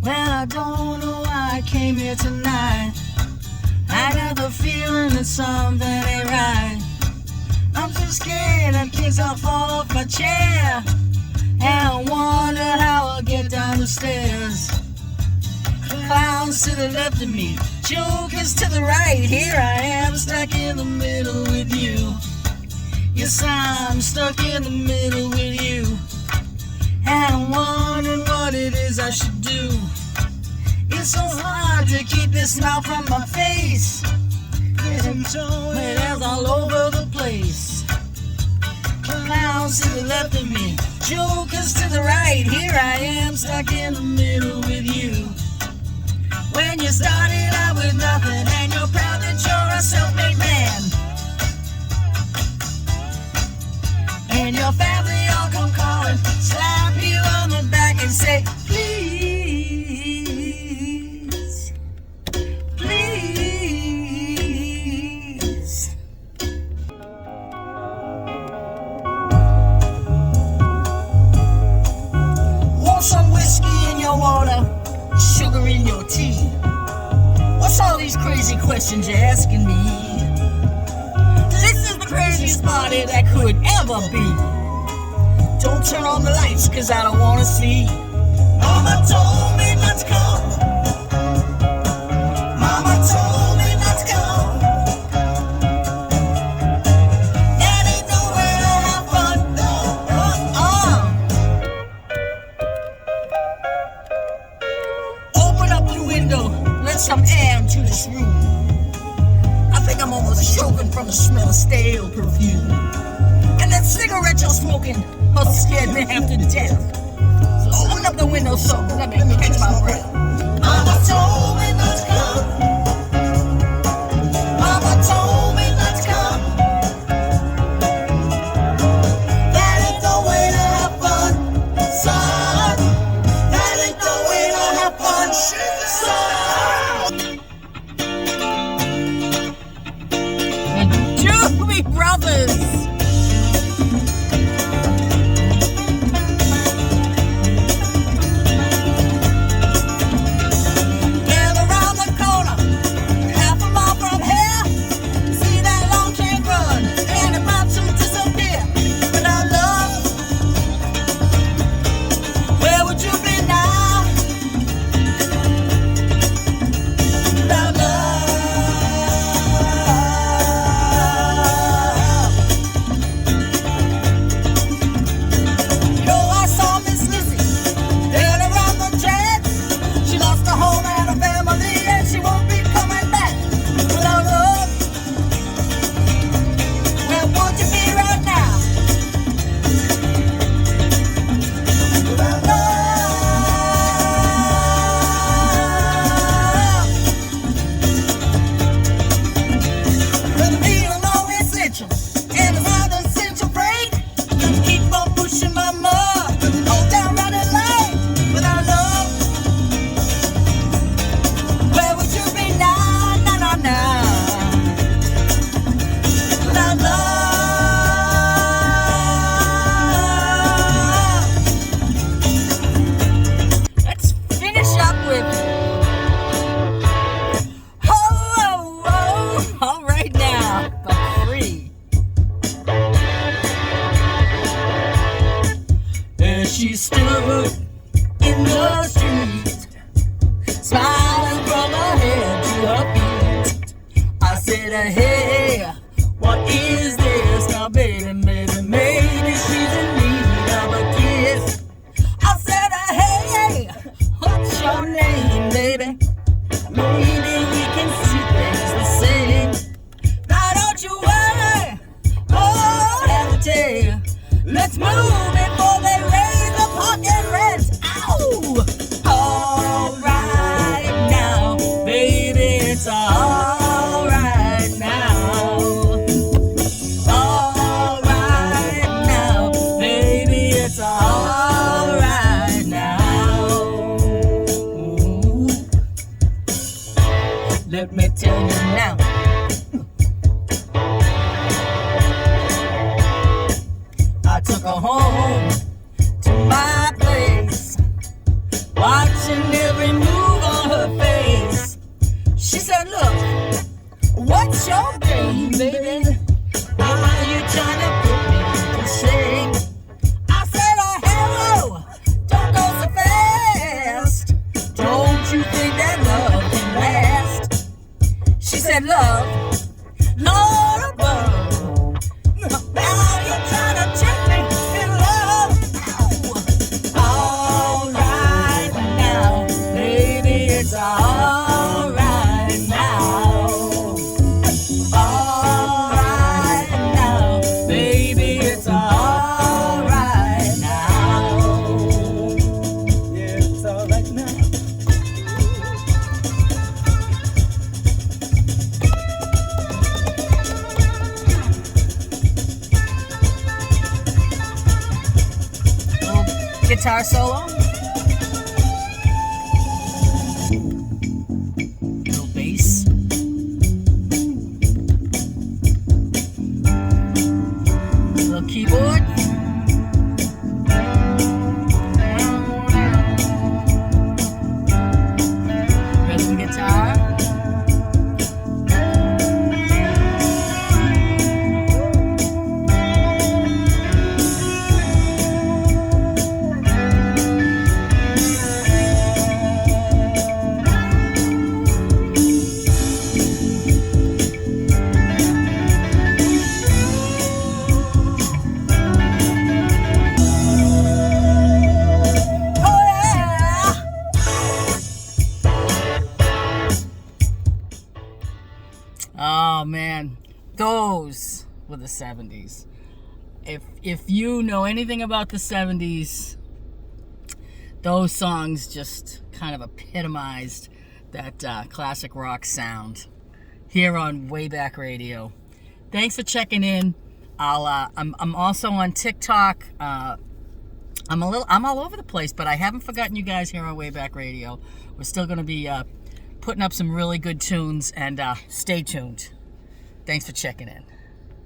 Well, I don't know why I came here tonight. I got the feeling that something ain't right. I'm so scared in case I fall off my chair, and I wonder how I'll get down the stairs. Clowns to the left of me, jokers to the right. Here I am, stuck in the middle with you. Yes, I'm stuck in the middle with you, and I'm wondering what it is I should do. It's so hard to keep this smile from my face. It is all over the place. Clowns to the left of me, jokers to the right. Here I am, stuck in the middle with you. When you started out with nothing, and you're proud that you're a self-made man, and your family all come calling, slap you on the back and say, please, please. Want some whiskey in your water, sugar in your tea? What's all these crazy questions you're asking me? This is the craziest party that could ever be. Don't turn on the lights, cause I don't wanna see. Mama told me not to come. Mama told me not to come. That ain't no way to have fun. Open up the window, let some air into this room. I think I'm almost choking from the smell of stale perfume. And that cigarette you're smoking scared me half to death. So open up the window so let me catch my breath. Mama told me not to come. Mama told me not to come. That ain't the way to have fun, son. That ain't the way to have fun, son. The Doobie Brothers. She stood in the street, smiling from her head to her feet. I said, hey, what is this? Now, baby, maybe she's in need of a kiss. I said, hey, what's your name, baby? Maybe we can see things the same. Now, don't you worry, oh, hesitate. Let's move before they raise the pocket rent. Ow! All right now, baby, it's all right now. All right now, baby, it's all right now. Ooh. Let me tell you now. I took her home to my place, watching every guitar solo. Little bass. Little keyboard. Rhythm guitar. Oh man, those were the 70s. If you know anything about the 70s, those songs just kind of epitomized that classic rock sound here on Wayback Radio. Thanks for checking in. I'm also on TikTok. I'm all over the place, but I haven't forgotten you guys here on Wayback Radio. We're still going to be putting up some really good tunes, and stay tuned. Thanks for checking in.